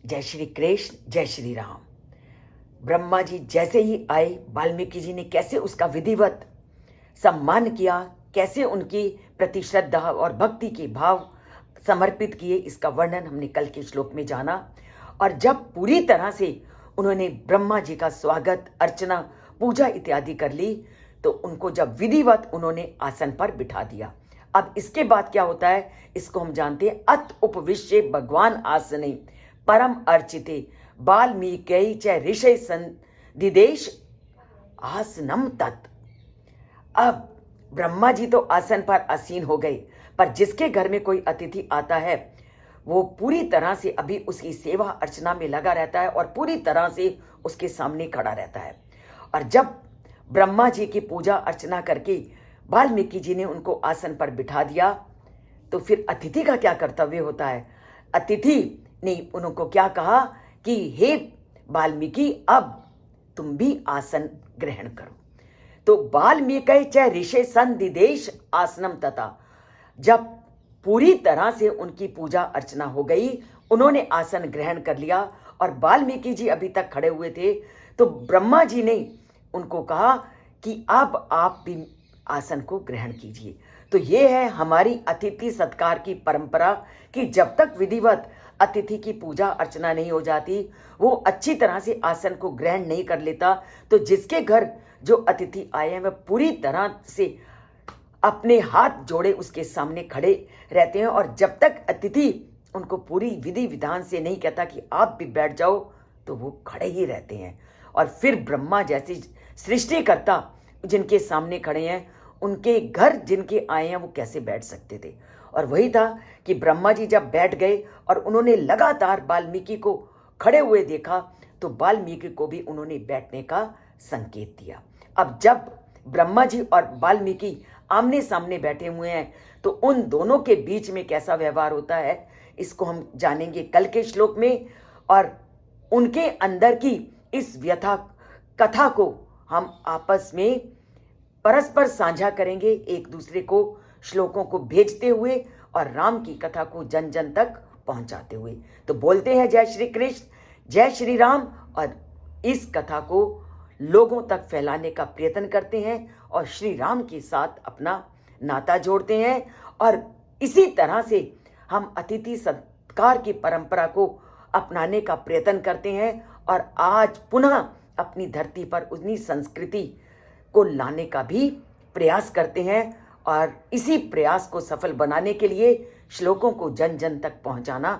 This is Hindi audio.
जय श्री कृष्ण, जय श्री राम। ब्रह्मा जी जैसे ही आए, वाल्मीकि जी ने कैसे उसका विधिवत सम्मान किया, कैसे उनकी प्रति श्रद्धा और भक्ति के भाव समर्पित किए, इसका वर्णन हमने कल के श्लोक में जाना। और जब पूरी तरह से उन्होंने ब्रह्मा जी का स्वागत, अर्चना, पूजा इत्यादि कर ली, तो उनको जब विधिवत उन्होंने आसन पर बिठा दिया। अब इसके बाद क्या होता है, इसको हम जानते हैं। अत उपविश्य भगवान आसने परम अर्चिते वाल्मीकि च ऋषि संदिदेश आसनम तत्। अब ब्रह्मा जी तो आसन पर आसीन हो गए, पर जिसके घर में कोई अतिथि आता है वो पूरी तरह से अभी उसकी सेवा अर्चना में लगा रहता है और पूरी तरह से उसके सामने खड़ा रहता है। और जब ब्रह्मा जी की पूजा अर्चना करके वाल्मीकि जी ने उनको आसन पर बिठा दिया, तो फिर अतिथि का क्या कर्तव्य होता है। अतिथि ने उनको क्या कहा कि हे वाल्मीकि, अब तुम भी आसन ग्रहण करो। तो वाल्मीकि च ऋषि संदिदेश आसनम तथा, जब पूरी तरह से उनकी पूजा अर्चना हो गई, उन्होंने आसन ग्रहण कर लिया और वाल्मीकि जी अभी तक खड़े हुए थे, तो ब्रह्मा जी ने उनको कहा कि अब आप भी आसन को ग्रहण कीजिए। तो ये है हमारी अतिथि सत्कार की परंपरा कि जब तक विधिवत अतिथि की पूजा अर्चना नहीं हो जाती, वो अच्छी तरह से आसन को ग्रहण नहीं कर लेता, तो जिसके घर जो अतिथि आए हैं वह पूरी तरह से अपने हाथ जोड़े उसके सामने खड़े रहते हैं। और जब तक अतिथि उनको पूरी विधि विधान से नहीं कहता कि आप भी बैठ जाओ, तो वो खड़े ही रहते हैं। और फिर ब्रह्मा जैसी सृष्टिकर्ता जिनके सामने खड़े हैं, उनके घर जिनके आए हैं, वो कैसे बैठ सकते थे। और वही था कि ब्रह्मा जी जब बैठ गए और उन्होंने लगातार वाल्मीकि को खड़े हुए देखा, तो वाल्मीकि को भी उन्होंने बैठने का संकेत दिया। अब जब ब्रह्मा जी और वाल्मीकि आमने सामने बैठे हुए हैं, तो उन दोनों के बीच में कैसा व्यवहार होता है, इसको हम जानेंगे कल के श्लोक में। और उनके अंदर की इस व्यथा कथा को हम आपस में परस्पर साझा करेंगे, एक दूसरे को श्लोकों को भेजते हुए और राम की कथा को जन जन तक पहुंचाते हुए। तो बोलते हैं जय श्री कृष्ण, जय श्री राम, और इस कथा को लोगों तक फैलाने का प्रयत्न करते हैं और श्री राम के साथ अपना नाता जोड़ते हैं। और इसी तरह से हम अतिथि सत्कार की परंपरा को अपनाने का प्रयत्न करते हैं और आज पुनः अपनी धरती पर उन्हीं संस्कृति को लाने का भी प्रयास करते हैं। और इसी प्रयास को सफल बनाने के लिए श्लोकों को जन जन तक पहुंचाना